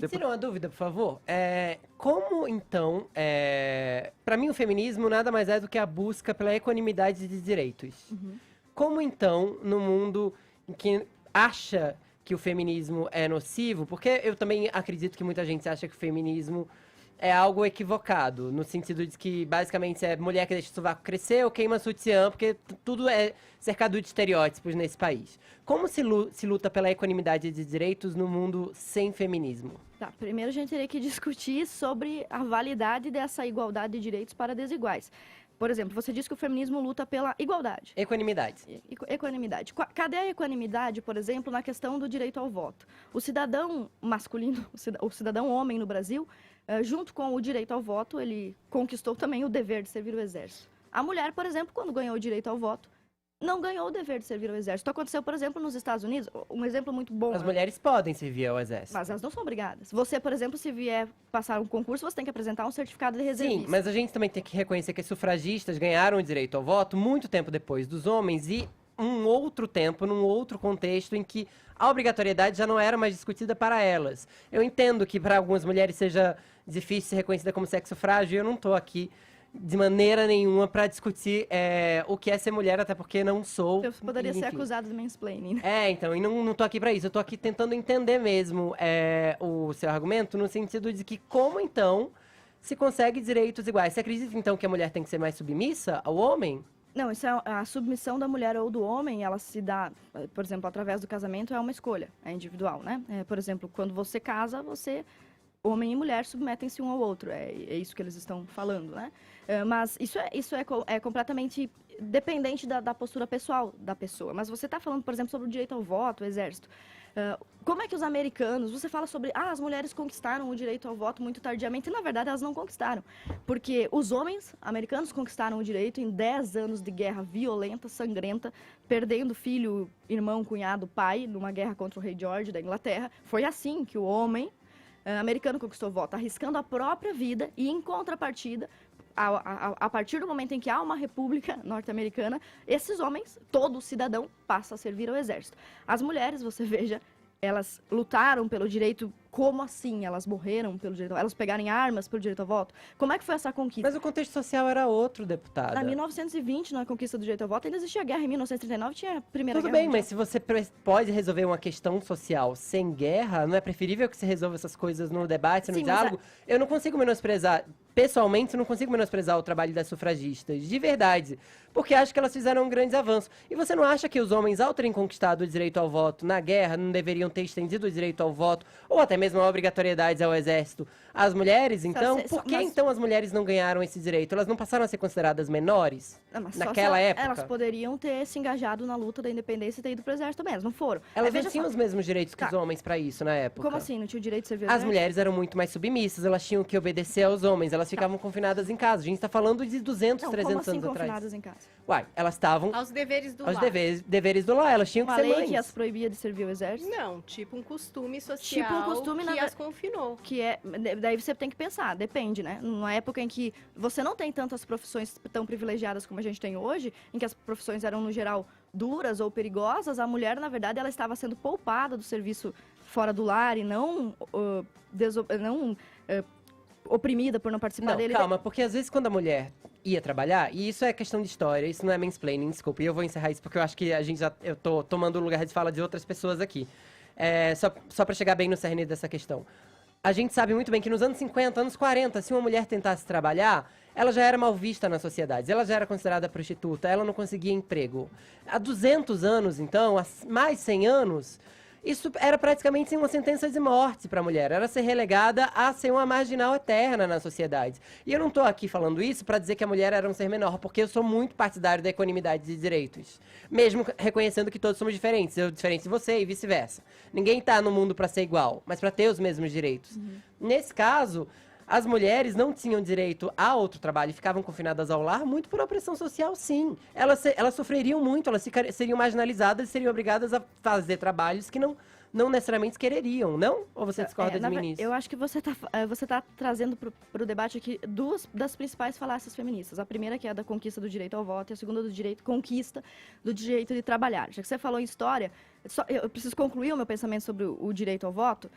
Tira uma dúvida, por favor. Como, então, para mim o feminismo nada mais é do que a busca pela equanimidade de direitos. Como, então, no mundo em que acha que o feminismo é nocivo, porque eu também acredito que muita gente acha que o feminismo é algo equivocado, no sentido de que, basicamente, é mulher que deixa o sovaco crescer ou queima sutiã, porque tudo é cercado de estereótipos nesse país. Como se luta pela equanimidade de direitos no mundo sem feminismo? Tá, primeiro a gente teria que discutir sobre a validade dessa igualdade de direitos para desiguais. Por exemplo, você disse que o feminismo luta pela igualdade. Equanimidade. Equanimidade. Cadê a equanimidade, por exemplo, na questão do direito ao voto? O cidadão masculino, o cidadão homem no Brasil, junto com o direito ao voto, ele conquistou também o dever de servir o exército. A mulher, por exemplo, quando ganhou o direito ao voto, não ganhou o dever de servir ao exército. Aconteceu, por exemplo, nos Estados Unidos, um exemplo muito bom. As mulheres podem servir ao exército. Mas elas não são obrigadas. Você, por exemplo, se vier passar um concurso, você tem que apresentar um certificado de reservista. Sim, mas a gente também tem que reconhecer que as sufragistas ganharam o direito ao voto muito tempo depois dos homens e um outro tempo, num outro contexto em que a obrigatoriedade já não era mais discutida para elas. Eu entendo que para algumas mulheres seja difícil ser reconhecida como sexo frágil, eu não estou aqui de maneira nenhuma para discutir o que é ser mulher, até porque não sou. Eu poderia ser enfim. acusado de mansplaining, né? Então, e não tô aqui para isso. Eu tô aqui tentando entender mesmo o seu argumento, no sentido de que como, então, se consegue direitos iguais. Você acredita, então, que a mulher tem que ser mais submissa ao homem? Não, isso é a submissão da mulher ou do homem, ela se dá, por exemplo, através do casamento, é uma escolha, é individual, né? Por exemplo, quando você casa, homem e mulher submetem-se um ao outro, é isso que eles estão falando, né? Mas isso é completamente dependente da postura pessoal da pessoa. Mas você está falando, por exemplo, sobre o direito ao voto, o exército. Como é que os americanos, você fala sobre, as mulheres conquistaram o direito ao voto muito tardiamente, e na verdade elas não conquistaram. Porque os homens americanos conquistaram o direito em 10 anos de guerra violenta, sangrenta, perdendo filho, irmão, cunhado, pai, numa guerra contra o rei George da Inglaterra. Foi assim que o homem americano conquistou o voto, arriscando a própria vida e, em contrapartida, a partir do momento em que há uma república norte-americana, esses homens, todo cidadão, passa a servir ao exército. As mulheres, você veja, elas lutaram pelo direito. Como assim? Elas morreram pelo direito? Elas pegarem armas pelo direito ao voto? Como é que foi essa conquista? Mas o contexto social era outro, deputada. Em 1920, na conquista do direito ao voto, ainda existia guerra. Em 1939 tinha a Primeira Tudo Guerra bem, Mundial. mas se você pode resolver uma questão social sem guerra, não é preferível que você resolva essas coisas no debate, no Sim, diálogo? Eu não consigo menosprezar, pessoalmente, eu não consigo menosprezar o trabalho das sufragistas, de verdade, porque acho que elas fizeram um grande avanço. E você não acha que os homens, ao terem conquistado o direito ao voto na guerra, não deveriam ter estendido o direito ao voto, ou até mesmo a obrigatoriedade ao exército às mulheres, então? Por que então as mulheres não ganharam esse direito? Elas não passaram a ser consideradas menores naquela época? Elas poderiam ter se engajado na luta da independência e ter ido pro exército também. Elas não foram. Elas não tinham os mesmos direitos que os homens para isso na época. Como assim? Não tinha o direito de servir ao As exército? mulheres eram muito mais submissas, elas tinham que obedecer aos homens, elas ficavam confinadas em casa. A gente tá falando de 200, Não, 300 como assim anos atrás. confinadas em casa? Uai, elas estavam Aos deveres do aos lar. deveres do lar, elas tinham que Uma ser lei mães. que as proibia de servir ao exército? Não, tipo um costume social Tipo um costume, que na as confinou. Que daí você tem que pensar, depende, né? Numa época em que você não tem tantas profissões tão privilegiadas como a gente tem hoje, em que as profissões eram, no geral, duras ou perigosas, a mulher, na verdade, ela estava sendo poupada do serviço fora do lar e não oprimida por não participar Não, dele. calma, porque às vezes quando a mulher ia trabalhar, e isso é questão de história, isso não é mansplaining, desculpa, e eu vou encerrar isso porque eu acho que eu tô tomando o lugar de fala de outras pessoas aqui. Só pra chegar bem no cerne dessa questão. A gente sabe muito bem que nos anos 50, anos 40, se uma mulher tentasse trabalhar, ela já era mal vista na sociedade, ela já era considerada prostituta, ela não conseguia emprego. Há 200 anos, então, há mais 100 anos, isso era praticamente uma sentença de morte para a mulher. Era ser relegada a ser uma marginal eterna na sociedade. E eu não estou aqui falando isso para dizer que a mulher era um ser menor, porque eu sou muito partidário da equanimidade de direitos. Mesmo reconhecendo que todos somos diferentes. Eu diferente de você e vice-versa. Ninguém está no mundo para ser igual, mas para ter os mesmos direitos. Nesse caso, as mulheres não tinham direito a outro trabalho e ficavam confinadas ao lar muito por opressão social, sim. Elas sofreriam muito, seriam marginalizadas e seriam obrigadas a fazer trabalhos que não necessariamente quereriam, não? Ou você discorda de na mim ver- nisso? Eu acho que você tá trazendo pro debate aqui duas das principais falácias feministas. A primeira que é a da conquista do direito ao voto e a segunda conquista do direito de trabalhar. Já que você falou em história, eu preciso concluir o meu pensamento sobre o direito ao voto.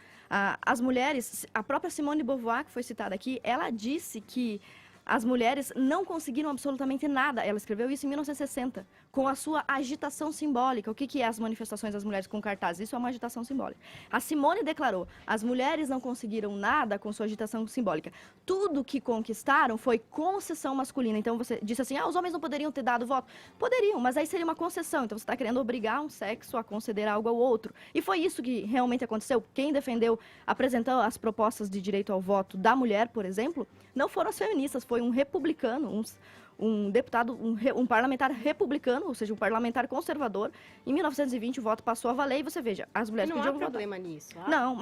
As mulheres, a própria Simone de Beauvoir, que foi citada aqui, ela disse que as mulheres não conseguiram absolutamente nada. Ela escreveu isso em 1960, com a sua agitação simbólica. O que é as manifestações das mulheres com cartazes? Isso é uma agitação simbólica. A Simone declarou, as mulheres não conseguiram nada com sua agitação simbólica. Tudo que conquistaram foi concessão masculina. Então você disse assim, os homens não poderiam ter dado voto? Poderiam, mas aí seria uma concessão. Então você está querendo obrigar um sexo a conceder algo ao outro. E foi isso que realmente aconteceu. Quem apresentou as propostas de direito ao voto da mulher, por exemplo, não foram as feministas, foi um republicano, um deputado, um parlamentar republicano, ou seja, um parlamentar conservador. Em 1920 o voto passou a valer e você veja, as E mulheres não há podiam votar. problema nisso. Não,